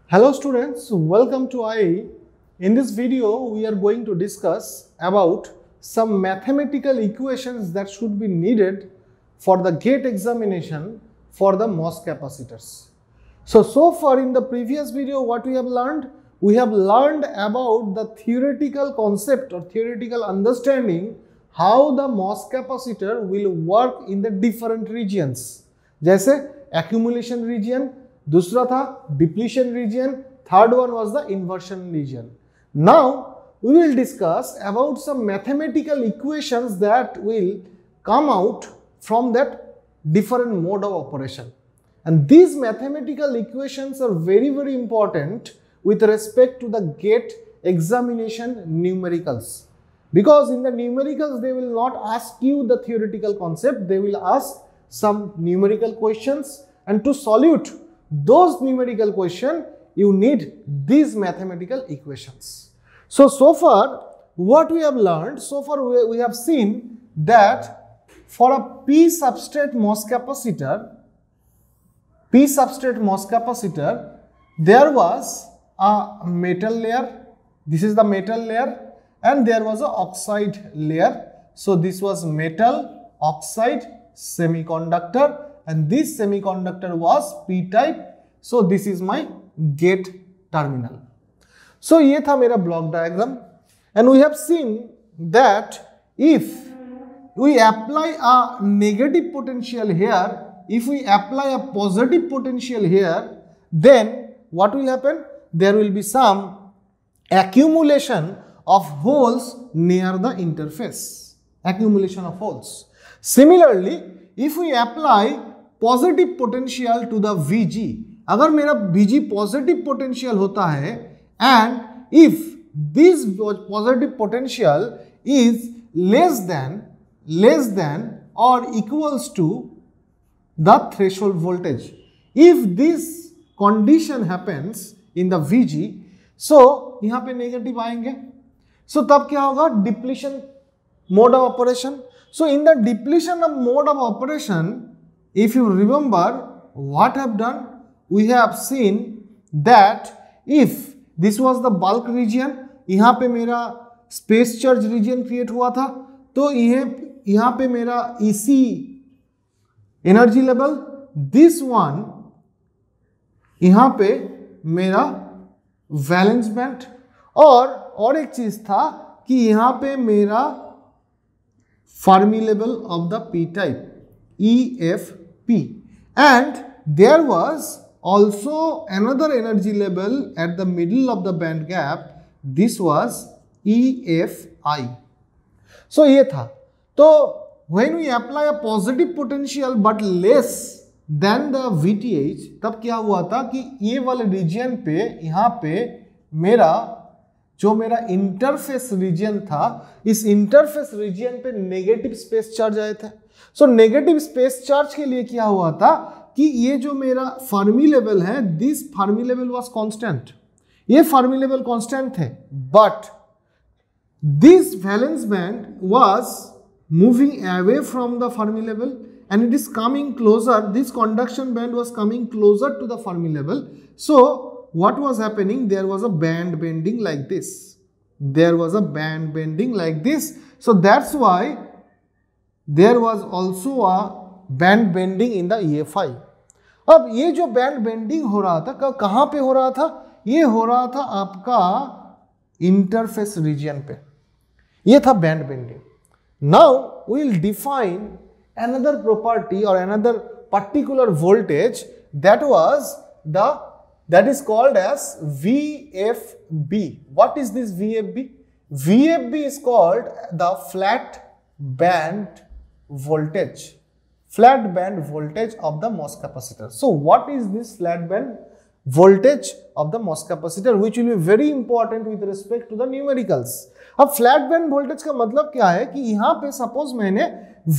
Hello students, welcome to IE. In this video, we are going to discuss about some mathematical equations that should be needed for the GATE examination for the MOS capacitors. So far in the previous video, what we have learned? We have learned about the theoretical concept or theoretical understanding how the MOS capacitor will work in the different regions. जैसे accumulation region, दूसरा था depletion region, third one was the inversion region. Now we will discuss about some mathematical equations that will come out from that different mode of operation. And these mathematical equations are very important with respect to the GATE examination numericals. Because in the numericals they will not ask you the theoretical concept, they will ask some numerical questions, and to solve those numerical questions you need these mathematical equations. So far what we have learned, so far we have seen that for a P substrate MOS capacitor, there was a metal layer, this is the metal layer, and there was a oxide layer. So this was metal oxide semiconductor, and this semiconductor was p-type. So this is my gate terminal. So ये था मेरा block diagram, and we have seen that if we apply a negative potential here, if we apply a positive potential here, then what will happen? There will be some accumulation of holes near the interface. Accumulation of holes. Similarly, if we apply positive potential to the VG, अगर मेरा VG positive potential होता है, and if this positive potential is less than or equals to the threshold voltage, if this condition happens in the VG, so यहाँ पे negative आएंगे. So तब क्या होगा? Depletion mode of operation. So in the depletion of mode of operation, if you remember what I have done, we have seen that if this was the bulk region, यहाँ पे मेरा space charge region create हुआ था, तो यहाँ पे मेरा EC energy level, this one यहाँ पे मेरा valence band, और एक चीज था कि यहाँ पे मेरा Fermi level of the p-type, EFP, and there was also another energy level at the middle of the band gap, this was EFI. So ये था. तो when we apply a positive potential but less than the VTH, तब क्या हुआ था कि ये वाले रीजन पे यहाँ पे जो मेरा इंटरफेस रीजन था, इस इंटरफेस रीजन पे नेगेटिव स्पेस चार्ज आए थे. सो नेगेटिव स्पेस चार्ज के लिए क्या हुआ था कि ये जो मेरा फर्मी लेवल है, this Fermi level was constant, ये फर्मी लेवल कांस्टेंट थे, but this valence band was moving away from the Fermi level and it is coming closer, this conduction band was coming closer to the Fermi level. So what was happening? There was a band bending like this. So that's why there was also a band bending in the EFI. अब ये जो band bending हो रहा था, कहाँ पे हो रहा था? ये हो रहा था आपका interface region पे. ये था band bending. Now we will define another property or another particular voltage that is called as VFB. What is this VFB? VFB is called the flat band voltage of the MOS capacitor. So what is this flat band voltage of the MOS capacitor, which will be very important with respect to the numericals. अब flat band voltage का मतलब क्या है कि यहाँ पे suppose मैंने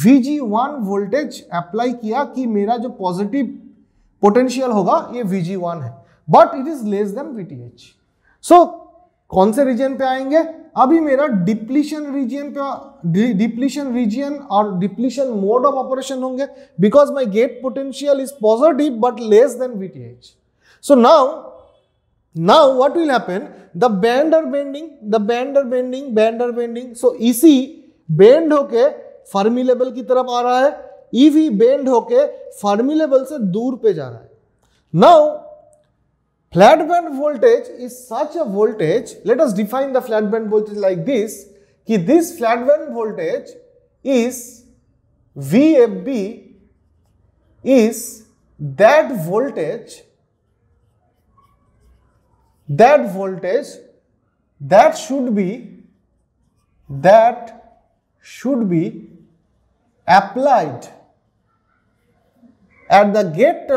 VG1 voltage apply किया कि मेरा जो पॉजिटिव पोटेंशियल होगा ये VG1 है, but it is less than VTH. So कौन से रीजन पे आएंगे? अभी मेरा डिप्लीशन रीजन और डिप्लीशन मोड ऑफ ऑपरेशन होंगे, because my gate potential is positive but less than VTH. So now Now what will happen? The band are bending. So इसी bend होके फर्मी लेवल की तरफ आ रहा है, EV bend होके Fermi level से दूर पे जा रहा है. Now flat band voltage is such a voltage. Let us define the flat band voltage like this. कि this flat band voltage is VFB is that voltage that should be applied at the gate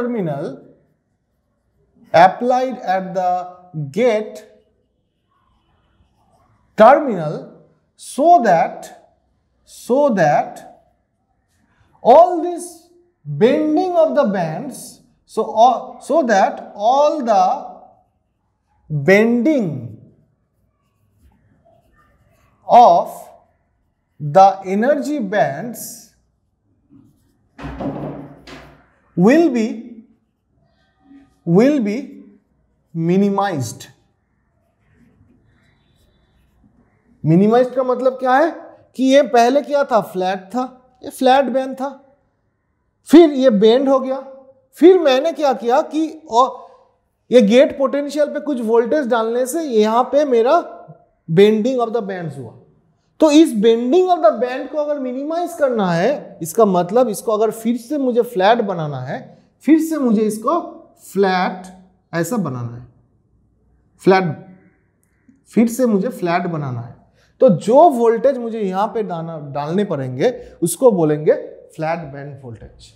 terminal, so that all this bending of the bands, so that all the bending of the energy bands will be minimized. Minimised का मतलब क्या है कि ये पहले क्या था, flat था, ये फ्लैट बैंड था, फिर ये बेंड हो गया, फिर मैंने क्या किया कि ये गेट पोटेंशियल पे कुछ वोल्टेज डालने से यहां पे मेरा बेंडिंग ऑफ द बैंड्स हुआ. तो इस बेंडिंग ऑफ द बैंड को अगर मिनिमाइज करना है, इसका मतलब इसको अगर फिर से मुझे फ्लैट बनाना है, फिर से मुझे इसको फ्लैट ऐसा बनाना है, फिर से मुझे फ्लैट बनाना है. तो जो वोल्टेज मुझे यहां पे डालने पड़ेंगे उसको बोलेंगे फ्लैट बैंड वोल्टेज.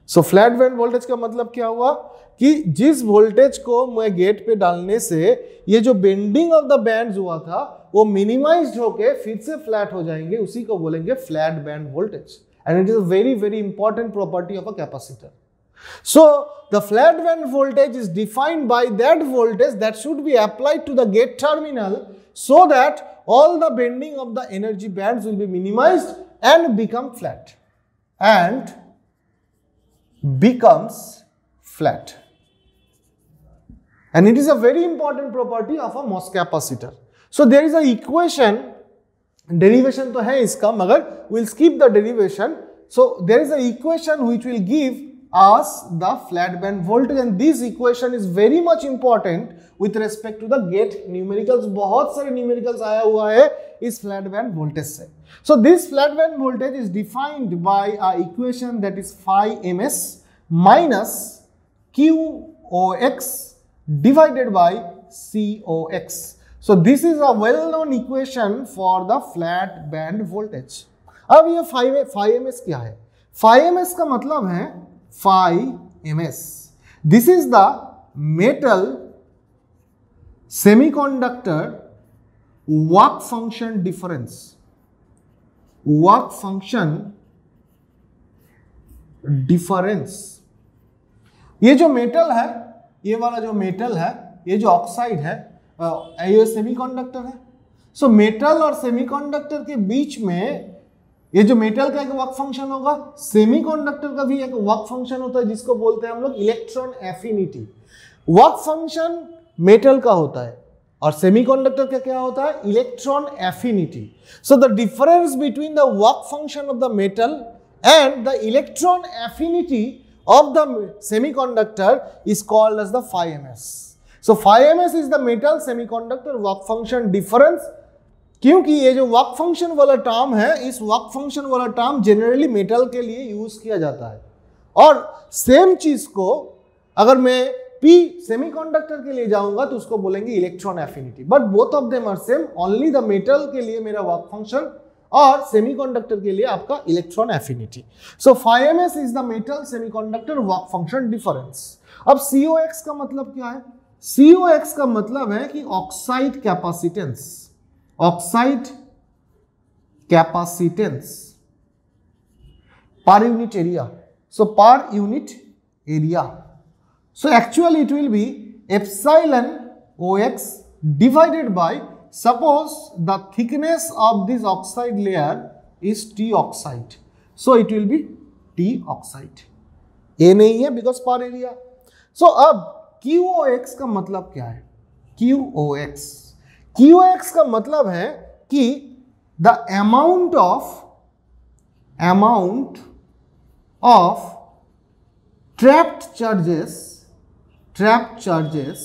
सो फ्लैट बैंड वोल्टेज का मतलब क्या हुआ कि जिस वोल्टेज को मैं गेट पे डालने से ये जो बेंडिंग ऑफ द बैंड्स हुआ था वो मिनिमाइज्ड होके फिर से फ्लैट हो जाएंगे, उसी को बोलेंगे flat band voltage. And it is a very very important property of a capacitor. So the flat band voltage is defined by that voltage that should be applied to the gate terminal so that all the bending of the energy bands will be minimized and become flat. And it is a very important property of a MOS capacitor. So there is a equation, derivation तो है इसका मगर we'll skip the derivation. So there is a equation which will give us the flat band voltage, and this equation is very much important with respect to the gate numericals. बहुत सारे numericals आया हुआ है इस flat band voltage से. So this flat band voltage is defined by a equation that is phi ms minus QOX divided by COX. So this is a well-known equation for the flat band voltage. अब ये phi ms क्या है? Phi ms का मतलब है phi ms. This is the metal semiconductor work function difference. Work function difference. ये जो metal है, ये वाला जो मेटल है, ये जो ऑक्साइड है, ये सेमीकंडक्टर है. सो मेटल और सेमीकंडक्टर के बीच में ये जो मेटल का एक वर्क फंक्शन होगा, सेमीकंडक्टर का भी एक वर्क फंक्शन होता है जिसको बोलते हैं हम लोग electron affinity. Work function metal का होता है और सेमीकंडक्टर का क्या होता है, electron affinity. So the difference between the work function of the metal and the electron affinity of the semiconductor is called as the phi ms. So phi ms is the metal semiconductor work function difference. क्योंकि ये जो work function वाला term है, इस work function वाला term generally metal के लिए use किया जाता है. और सेम चीज को अगर मैं P सेमीकंडक्टर के लिए जाऊंगा तो उसको बोलेंगे electron affinity. But both of them are same. Only the metal के लिए मेरा वर्क फंक्शन और सेमीकंडक्टर के लिए आपका electron affinity. So phi ms is the metal semiconductor work function difference. अब COX का मतलब क्या है? COX का मतलब है कि oxide capacitance. Oxide capacitance per unit area. So per unit area. So actually it will be epsilon OX divided by, suppose the thickness of this oxide layer is T oxide, so it will be T oxide. A नहीं है because per area. So अब QOX का मतलब क्या है? QOX। QOX का मतलब है कि the amount of trapped charges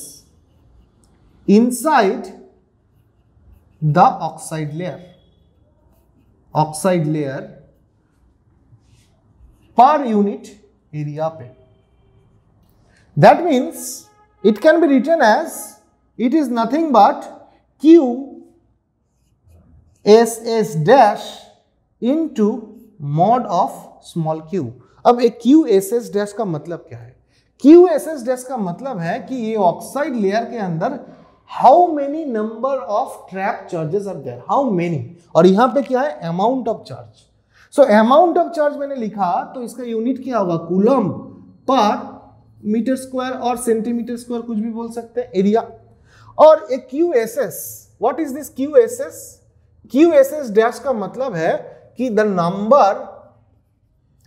inside the oxide layer per unit area पे। That means it can be written as it is nothing but QSS dash into mod of small q। अब एक QSS dash का मतलब क्या है? QSS dash का मतलब है कि ये ऑक्साइड लेयर के अंदर how many number of trap charges are there, how many, और यहां पे क्या है? Amount of charge. So amount of charge मैंने लिखा तो इसका यूनिट क्या होगा? कूलम्ब पर मीटर स्क्वायर और सेंटीमीटर स्क्वायर, कुछ भी बोल सकते हैं, एरिया। और एक QSS, what is this QSS? QSS dash का मतलब है कि the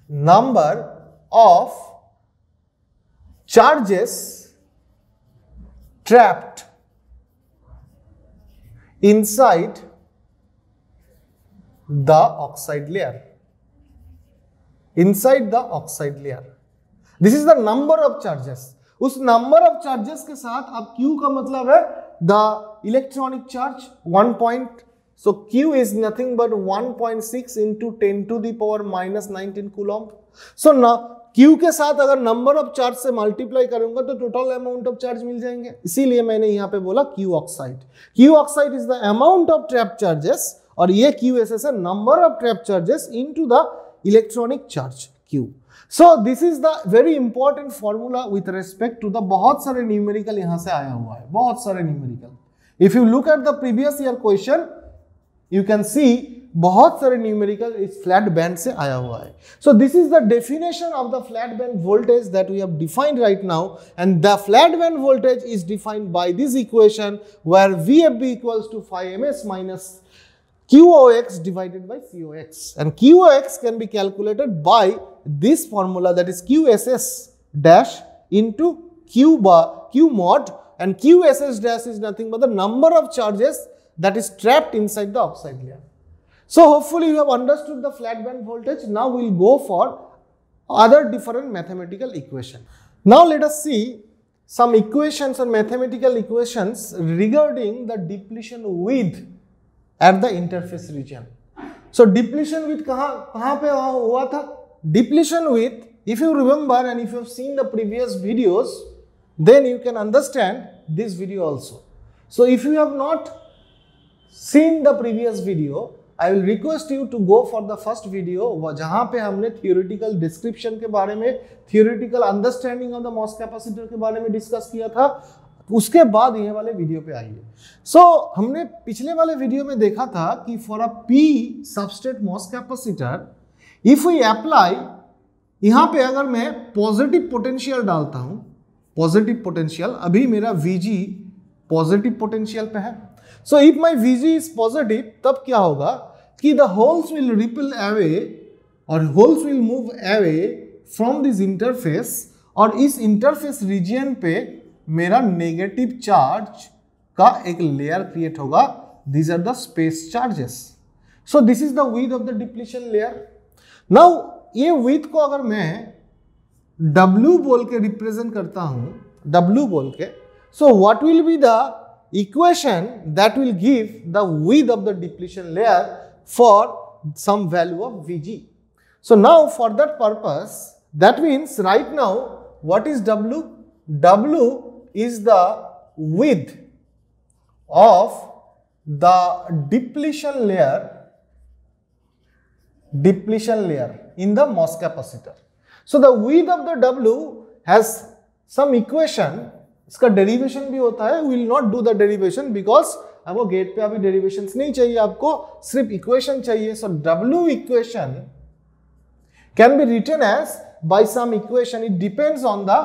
number of charges trapped inside the oxide layer, inside the oxide layer, this is the number of charges। उस number of charges के साथ अब Q का मतलब है the electronic charge 1 point, so Q is nothing but 1.6 into 10 to the power minus 19 coulomb। so now Q के साथ अगर नंबर ऑफ चार्ज से मल्टीप्लाई करूंगा तो टोटल अमाउंट ऑफ चार्ज मिल जाएंगे, इसीलिए मैंने यहां पे बोला Q oxide. Q oxide is the amount of trap charges और ये QSS है number of trap charges into the electronic charge Q। So this is the very important formula with respect to the, बहुत सारे numerical यहां से आया हुआ है, बहुत सारे numerical. If you look at the previous year question you can see बहुत सारे न्यूमेरिकल इस फ्लैट बैंड से आया हुआ है। So this is the definition of the flat band voltage that we have defined right now, and the flat band voltage is defined by this equation where VFB equals to 5ms minus QOX divided by COX, and QOX can be calculated by this formula, that is QSS dash into Q mod, and QSS dash is nothing but the number of charges that is trapped inside the oxide layer। So hopefully you have understood the flat band voltage. Now we will go for other different mathematical equation. Now let us see some equations or mathematical equations regarding the depletion width at the interface region। So depletion width कहाँ पे हुआ था? Depletion width, if you remember and if you have seen the previous videos, then you can understand this video also। So if you have not seen the previous video, I will request you to go for the first video जहां पे हमने theoretical description के बारे में, theoretical understanding of the MOS capacitor के बारे में discuss किया था, उसके बाद ये वाले वीडियो पे आइए। सो हमने पिछले वाले वीडियो में देखा था कि for a P substrate MOS capacitor if we apply, यहां पे अगर मैं पॉजिटिव पोटेंशियल डालता हूं, पॉजिटिव पोटेंशियल, अभी मेरा VG पॉजिटिव पोटेंशियल पे है। So if my VG is positive, तब क्या होगा कि the holes will ripple away और holes will move away from this interface, और इस इंटरफेस रीजियन पे मेरा नेगेटिव चार्ज का एक लेयर क्रिएट होगा। These are the space charges. So this is the width of the depletion layer. Now ये width को अगर मैं W बोल के रिप्रेजेंट करता हूं, W बोल के, so what will be the equation that will give the width of the depletion layer for some value of VG। So now for that purpose, that means right now what is W? W is the width of the depletion layer in the MOS capacitor। So the width of the W has some equation, इसका derivation भी होता है। Will not do the derivation because आपको gate पे अभी derivations नहीं चाहिए, आपको सिर्फ इक्वेशन चाहिए। So W equation can be written as by some equation, it depends on the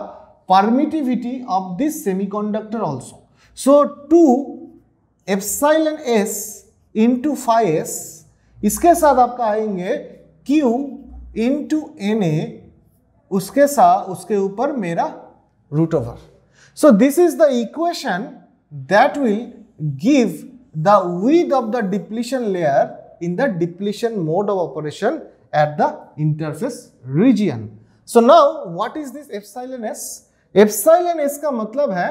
permittivity of this semiconductor also. So 2 epsilon s into phi s, इसके साथ आपका आएंगे Q इंटू Na, उसके साथ उसके ऊपर मेरा root over. So this is the equation that will give the width of the depletion layer in the depletion mode of operation at the interface region. So now what is this epsilon s? Epsilon s का मतलब है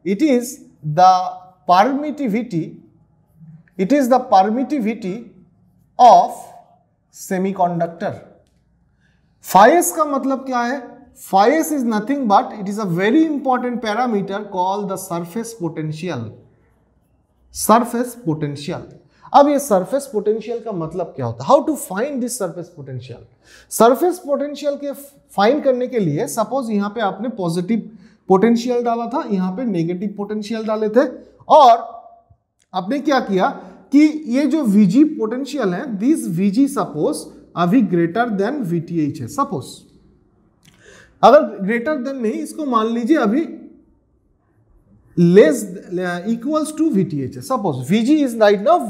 it is the permittivity of semiconductor. Phi s का मतलब क्या है? Phi s is nothing but it is a very important parameter called the surface potential. Surface potential. अब ये surface potential का मतलब क्या होता है? How to find this surface potential? Surface potential के फाइंड करने के लिए सपोज यहाँ पे आपने पॉजिटिव पोटेंशियल डाला था, यहाँ पे नेगेटिव पोटेंशियल डाले थे, और आपने क्या किया कि ये जो Vg पोटेंशियल है, दिस Vg सपोज अभी ग्रेटर देन Vth है. सपोज अगर ग्रेटर देन नहीं, इसको मान लीजिए अभी लेस इक्वल्स टू Vth है. Suppose Vg is right now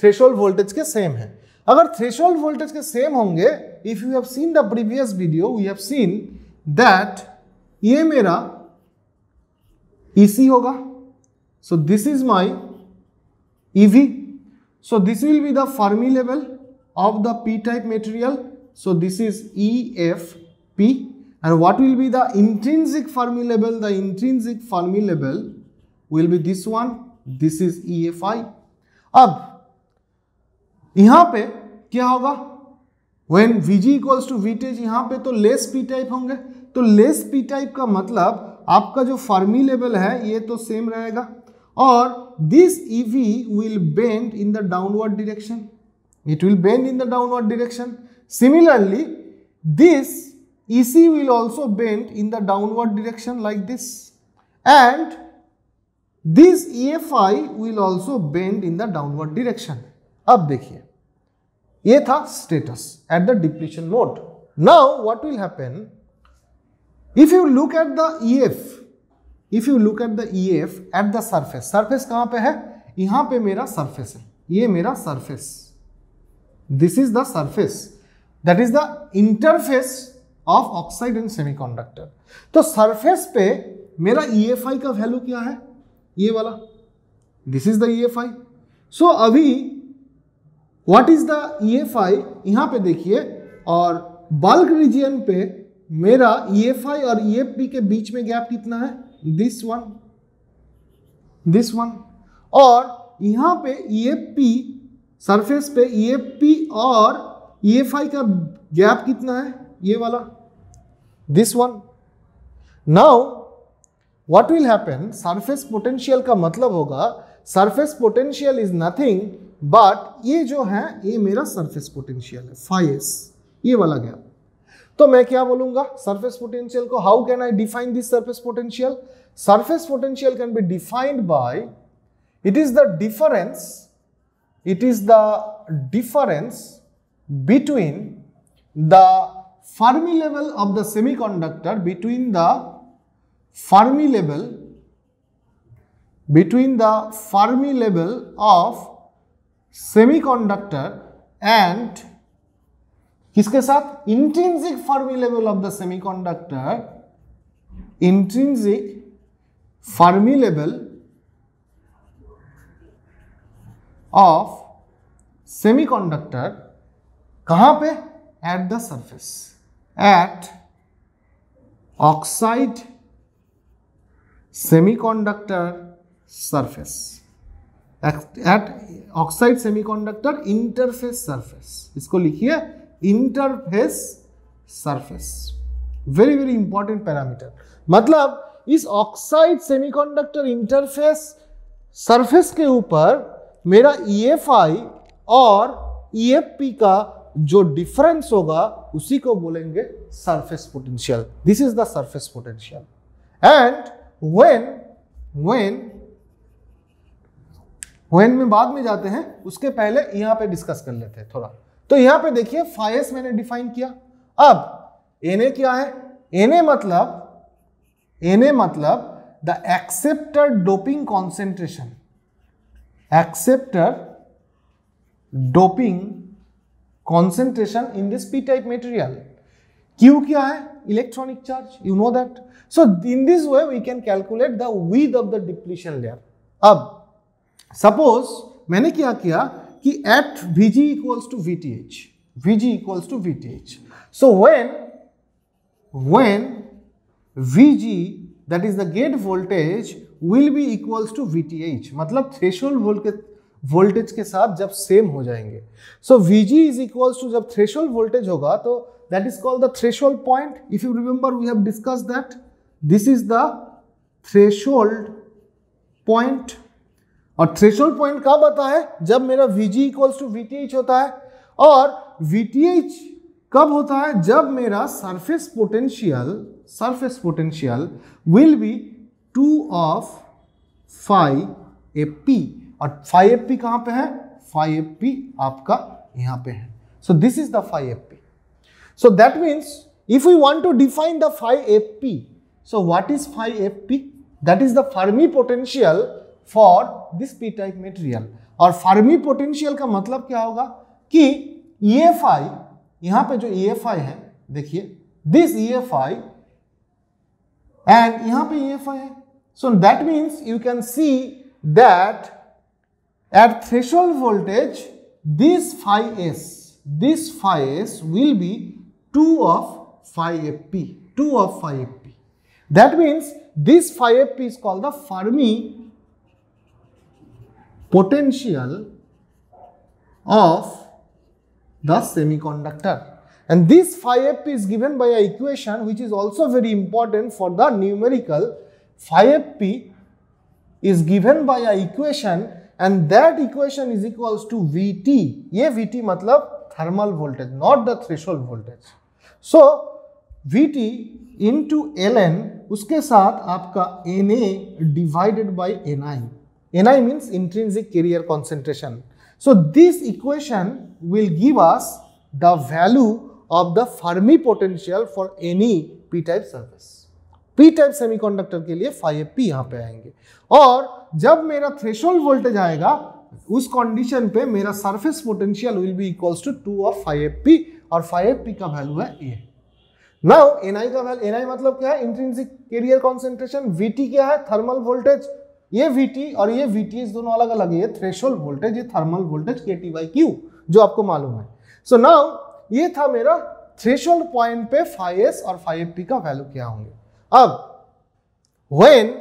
threshold voltage के सेम है. अगर थ्रेशोल्ड वोल्टेज के सेम होंगे, if you have seen the previous video, we have seen that ये मेरा EC होगा. So this is my EV. So this will be the Fermi level of the p type material. So this is EFP. And what will be the intrinsic Fermi level? The intrinsic Fermi level will be this one. This is EFI. अब यहाँ पे क्या होगा? When Vg equals to Vth, यहाँ पे तो less p type होंगे. तो लेस p टाइप का मतलब आपका जो फर्मी लेवल है ये तो सेम रहेगा, और this EV will bend in the downward direction. It will bend in the downward direction. Similarly, this EC will also bend in the downward direction like this, and this EFI will also bend in the downward direction. अब देखिए, ये था status at the depletion mode. Now what will happen? If you look at the EF at the surface, surface कहाँ पे है? यहाँ पे मेरा surface है, ये मेरा surface. This is the surface, that is the interface of oxide and semiconductor. तो सरफेस पे मेरा EFI का वैल्यू क्या है? ये वाला, दिस इज द EFI. सो अभी व्हाट इज द EFI? यहां पे देखिए, और बल्क रीजन पे मेरा EFI और EFP के बीच में गैप कितना है? This one. और यहां पे EFP सरफेस पे EFP और EFI का गैप कितना है? ये वाला, this one. Now what will happen? Surface potential का मतलब होगा, surface potential is nothing but ये जो है ये मेरा सरफेस पोटेंशियल है, phi s, ये वाला गैप. तो मैं क्या बोलूंगा सरफेस पोटेंशियल को? How can I define this surface potential? Surface potential can be defined by, it is the difference between the Fermi level of the semiconductor, between the Fermi level of semiconductor and किसके साथ? intrinsic Fermi level of the semiconductor, intrinsic Fermi level of semiconductor कहां पे? at the surface, at oxide semiconductor surface, at oxide semiconductor interface surface. इसको लिखिए interface surface. very very important parameter. मतलब इस oxide semiconductor interface surface के ऊपर मेरा EFI और EFP का जो डिफरेंस होगा उसी को बोलेंगे surface potential. This is the surface potential. And when में बाद में जाते हैं, उसके पहले यहां पे डिस्कस कर लेते हैं थोड़ा. तो यहां पे देखिए phi s मैंने डिफाइन किया. अब Na क्या है? Na मतलब the accepted doping concentration, acceptor doping concentration in this p type material. Q क्या है? Electronic charge, you know that. So in this way we can calculate the width of the depletion layer. अब suppose मैंने क्या किया कि at Vg equals to VTH, Vg equals to VTH, so when Vg that is the gate voltage will be equals to VTH, मतलब threshold voltage के साथ जब same हो जाएंगे. So Vg is equals to, जब थ्रेशोल्ड वोल्टेज होगा तो that is called the threshold point. If you remember we have discussed that this is the threshold point. और थ्रेशोल्ड पॉइंट कब आता है? जब मेरा Vg इक्वल्स टू VTH होता है. और VTH कब होता है? जब मेरा surface potential will B 2 of phi Fp. और phi Fp कहां पे है? phi Fp आपका यहां पे है. So this is the phi Fp. So that means if we want to define the phi Fp, so what is phi Fp? That is the Fermi potential for this P type material. और Fermi potential का मतलब क्या होगा कि EFi, यहां पे जो EFi है देखिए, दिस EFi एंड यहां पे EFi है. सो that means you can see that at threshold voltage this phi s will be 2 of phi Fp, 2 of phi Fp. That means this phi Fp is called the Fermi potential of the semiconductor, and this phi Fp is given by an equation which is also very important for the numerical. Phi Fp is given by an equation and that equation is equals to Vt. ये Vt मतलब thermal voltage, not the threshold voltage. So Vt into ln, उसके साथ आपका Na divided by Ni. Ni means intrinsic carrier concentration. So this equation will give us the value of the Fermi potential for any p-type surface. p-type semiconductor के लिए phi Fp यहाँ पे आएंगे. और जब मेरा थ्रेशोल्ड वोल्टेज आएगा उस कंडीशन पे मेरा surface potential will be equals to 2 of phi Fp, और phi Fp का वैल्यू है A. नाउ Ni का वैल्यू, Ni मतलब क्या है? Intrinsic career concentration. Vt क्या है? Thermal voltage. ये Vt और ये VTH दोनों अलग अलग है. ये थ्रेशोल्ड वोल्टेज, ये थर्मल वोल्टेज KT/Q जो आपको मालूम है. सो नाउ ये था मेरा थ्रेशोल्ड पॉइंट पे phi s और phi Fp का वैल्यू क्या होंगे. अब when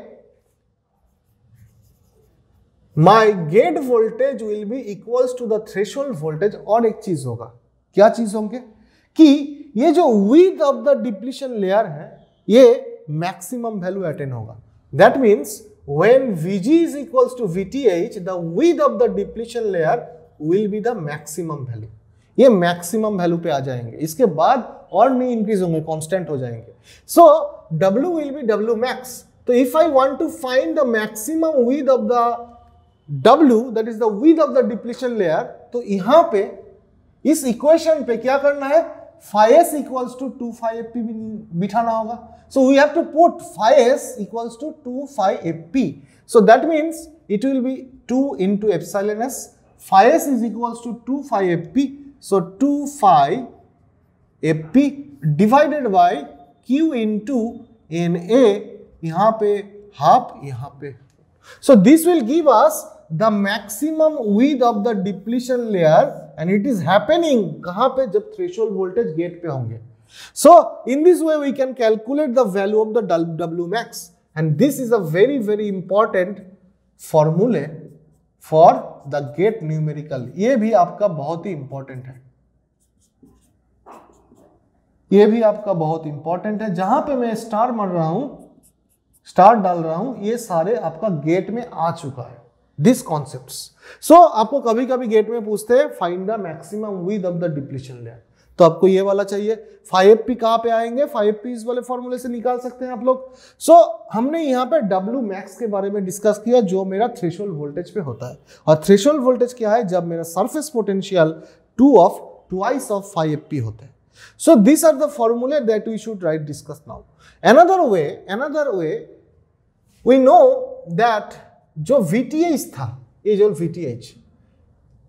my gate voltage will be equals to the threshold voltage, और एक चीज होगा. क्या चीज होंगे? कि ये जो width of the depletion layer है ये मैक्सिमम वैल्यू अटेन होगा. That means when Vg is equals to VTH, the width of the depletion layer will be the maximum value. ये मैक्सिमम वैल्यू पे आ जाएंगे. इसके बाद और नहीं इंक्रीज होंगे, कांस्टेंट हो जाएंगे. सो W will be W max. तो if I want to find the maximum width of the W, that is the width of the depletion layer, तो यहाँ पे इस इक्वेशन पे क्या करना है? phi s equals to 2 phi Fp बिठाना होगा. So we have to put phi s equals to 2 phi Fp. So that means it will be 2 into epsilon s. Phi s is equals to 2 phi Fp. So 2 phi Fp divided by Q into Na. यहाँ पे half, यहाँ पे. So this will give us the maximum width of the depletion layer, and it is happening कहाँ पे? जब threshold voltage gate पे होंगे. So in this way we can calculate the value of the W max, and this is a very very important formula for the gate numerical. ये भी आपका बहुत ही important है. ये भी आपका बहुत इंपॉर्टेंट है. जहां पे मैं स्टार मार रहा हूं, स्टार डाल रहा हूं, ये सारे आपका गेट में आ चुका है. This concepts. सो आपको कभी कभी गेट में पूछते हैं find the maximum width of the depletion layer, तो आपको ये वाला चाहिए. phi Fp कहां पे आएंगे? phi Fp इस वाले फॉर्मूले से निकाल सकते हैं आप लोग. सो हमने यहाँ पे W max के बारे में डिस्कस किया जो मेरा थ्रेशोल्ड वोल्टेज पे होता है. और थ्रेशोल्ड वोल्टेज क्या है? जब मेरा surface potential 2 of twice of phi Fp होता है. So these are the formula that we should discuss now. Another way, we know that जो VTH था, ये जो VTH,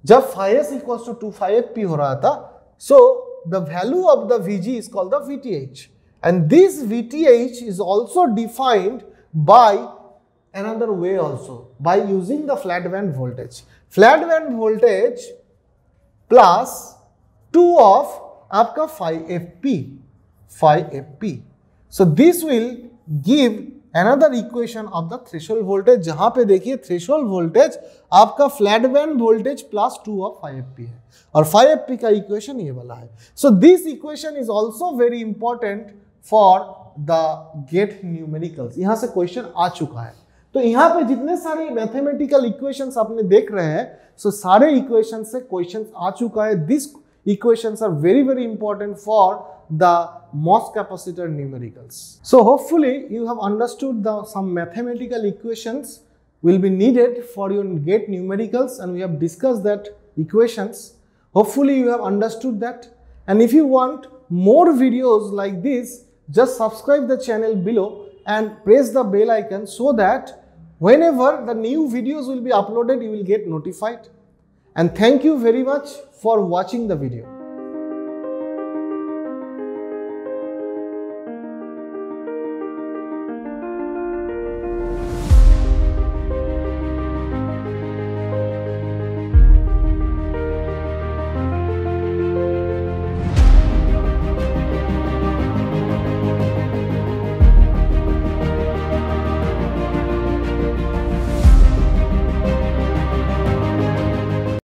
जब phi s equals to 2 phi Fp हो रहा था, so the value of the Vg is called the VTH, and this VTH is also defined by another way also by using the flat band voltage. Flat band voltage plus 2 of आपका 5FP. So this will give another equation of the threshold voltage, जहां पे देखिए threshold voltage आपका flat band voltage plus 2 of 5FP है और 5FP का equation ये वाला है. So this equation is also very important for the gate numericals. यहाँ से क्वेश्चन आ चुका है. तो यहाँ पे जितने सारे मैथमेटिकल इक्वेशंस आपने देख रहे हैं, सो सारे इक्वेशन से क्वेश्चन आ चुका है. This equations are very very important for the MOS capacitor numericals. So hopefully you have understood some mathematical equations will be needed for your gate numericals, and we have discussed that equations. Hopefully you have understood that, and if you want more videos like this, just subscribe the channel below and press the bell icon so that whenever the new videos will be uploaded, you will get notified. And thank you very much for watching the video.